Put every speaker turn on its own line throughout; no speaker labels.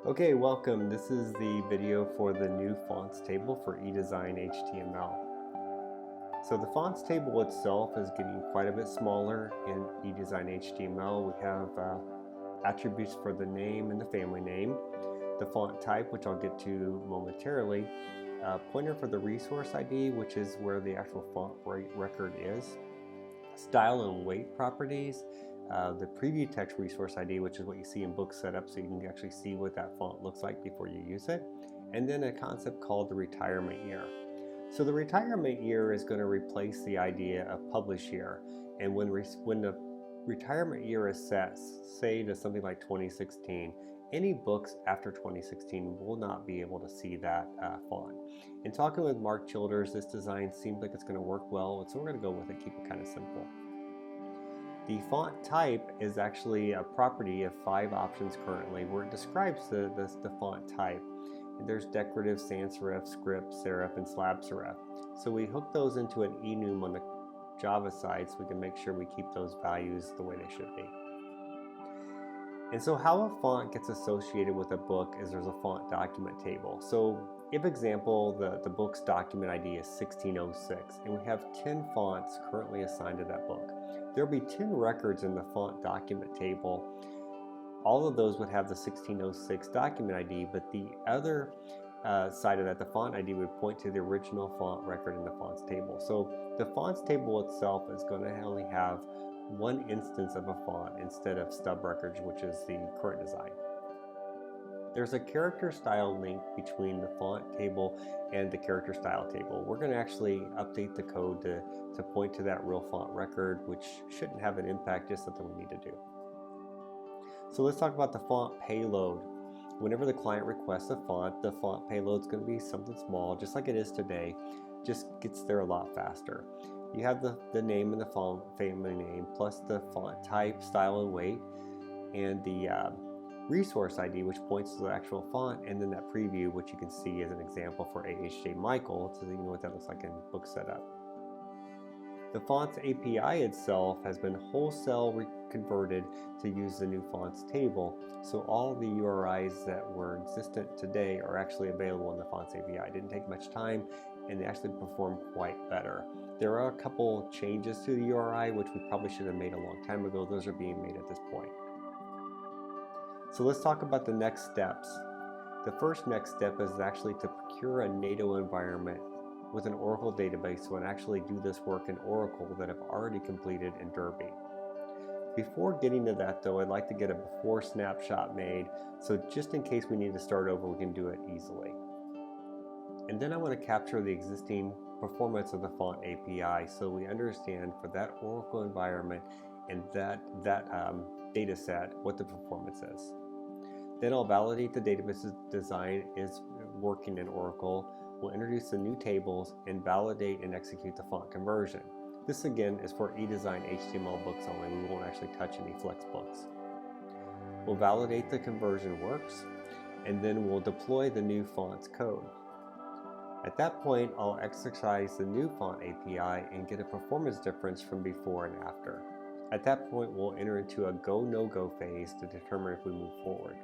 Okay, welcome. This is the video for the new fonts table for eDesign HTML. So the fonts table itself is getting quite a bit smaller in eDesign HTML. We have attributes for the name and the family name, the font type, which I'll get to momentarily, pointer for the resource ID, which is where the actual font record is, style and weight properties, the preview text resource ID, which is what you see in book setup, so you can actually see what that font looks like before you use it, and then a concept called the retirement year. So the retirement year is going to replace the idea of publish year, and when the retirement year is set, say to something like 2016, any books after 2016 will not be able to see that font. In talking with Mark Childers, this design seems like it's going to work well, so we're going to go with it, keep it kind of simple. The font type is actually a property of 5 options currently where it describes the font type. There's decorative, sans serif, script, serif, and slab serif. So we hook those into an enum on the Java side so we can make sure we keep those values the way they should be. And so how a font gets associated with a book is there's a font document table. So if example, the book's document ID is 1606 and we have 10 fonts currently assigned to that book, there'll be 10 records in the font document table. All of those would have the 1606 document ID, but the other side of that, the font ID, would point to the original font record in the fonts table. So the fonts table itself is going to only have one instance of a font instead of stub records, which is the current design. There's a character style link between the font table and the character style table. We're going to actually update the code to point to that real font record, which shouldn't have an impact, just something we need to do. So let's talk about the font payload. Whenever the client requests a font, the font payload is going to be something small, just like it is today, just gets there a lot faster. You have the name and the font family name, plus the font type, style, and weight, and the resource ID, which points to the actual font, and then that preview, which you can see as an example for AHJ Michael, so you know what that looks like in book setup. The fonts API itself has been wholesale converted to use the new fonts table, so all the URIs that were existent today are actually available in the fonts API. It didn't take much time, and they actually perform quite better. There are a couple changes to the URI which we probably should have made a long time ago. Those are being made at this point. So let's talk about the next steps. The first next step is actually to procure a NATO environment with an Oracle database so I can actually do this work in Oracle that I've already completed in Derby. Before getting to that though, I'd like to get a before snapshot made, so just in case we need to start over, we can do it easily. And then I want to capture the existing performance of the font API so we understand for that Oracle environment and that data set what the performance is. Then I'll validate the database design is working in Oracle. We'll introduce the new tables and validate and execute the font conversion. This again is for eDesign HTML books only. We won't actually touch any Flex books. We'll validate the conversion works, and then we'll deploy the new fonts code. At that point, I'll exercise the new font API and get a performance difference from before and after. At that point, we'll enter into a go, no-go phase to determine if we move forward.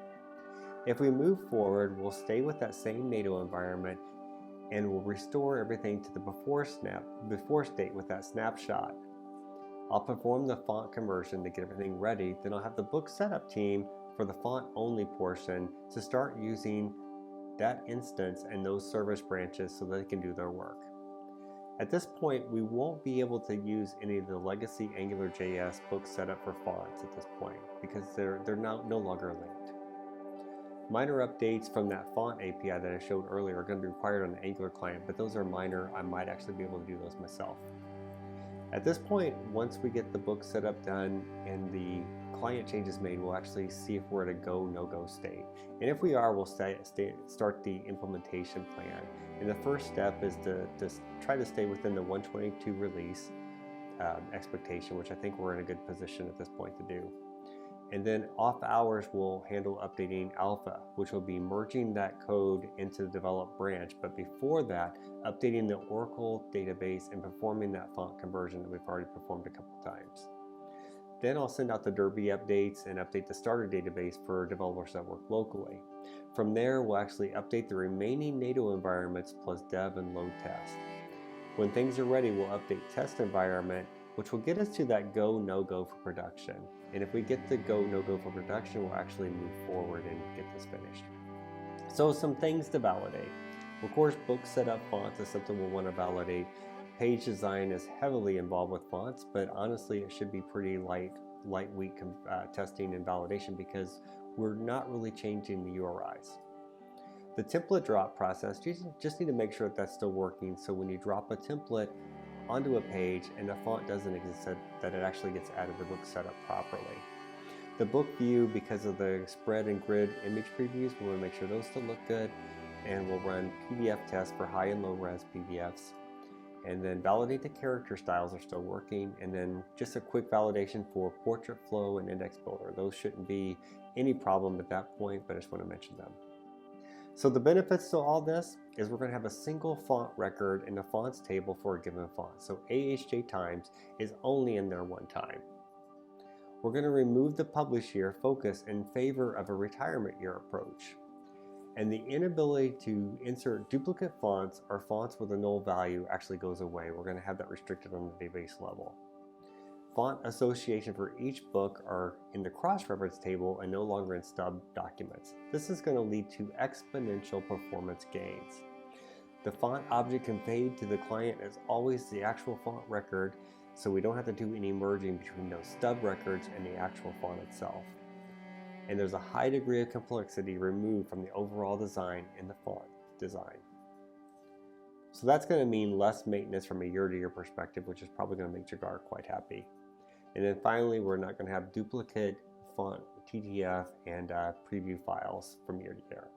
If we move forward, we'll stay with that same NATO environment and we'll restore everything to the before state with that snapshot. I'll perform the font conversion to get everything ready, then I'll have the book setup team for the font only portion to start using that instance and those service branches so that they can do their work. At this point, we won't be able to use any of the legacy AngularJS book setup for fonts at this point because they're no longer linked. Minor updates from that font API that I showed earlier are going to be required on the Angular client, but those are minor. I might actually be able to do those myself. At this point, once we get the book setup done and the client changes made, we'll actually see if we're at a go, no-go state. And if we are, we'll start the implementation plan. And the first step is to try to stay within the 122 release expectation, which I think we're in a good position at this point to do. And then off hours, we'll handle updating alpha, which will be merging that code into the develop branch. But before that, updating the Oracle database and performing that font conversion that we've already performed a couple times. Then I'll send out the Derby updates and update the starter database for developers that work locally. From there, we'll actually update the remaining NATO environments plus dev and load test. When things are ready, we'll update test environment, which will get us to that go, no-go for production. And if we get the go, no-go for production, we'll actually move forward and get this finished. So some things to validate. Of course, book setup fonts is something we'll want to validate. Page design is heavily involved with fonts, but honestly, it should be pretty lightweight testing and validation because we're not really changing the URIs. The template drop process, you just need to make sure that that's still working. So when you drop a template onto a page and the font doesn't exist, that it actually gets added to book setup properly. The book view, because of the spread and grid image previews, we want to make sure those still look good, and we'll run PDF tests for high and low res PDFs, and then validate the character styles are still working, and then just a quick validation for portrait flow and index builder. Those shouldn't be any problem at that point, but I just want to mention them. So the benefits to all this is we're going to have a single font record in the fonts table for a given font. So AHJ Times is only in there one time. We're going to remove the publish year focus in favor of a retirement year approach. And the inability to insert duplicate fonts or fonts with a null value actually goes away. We're going to have that restricted on the database level. Font association for each book are in the cross-reference table and no longer in stub documents. This is going to lead to exponential performance gains. The font object conveyed to the client is always the actual font record, so we don't have to do any merging between those stub records and the actual font itself. And there's a high degree of complexity removed from the overall design in the font design. So that's going to mean less maintenance from a year-to-year perspective, which is probably going to make Jagar quite happy. And then finally, we're not going to have duplicate font TTF and preview files from year to year.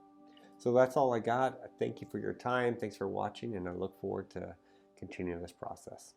So that's all I got. Thank you for your time. Thanks for watching, and I look forward to continuing this process.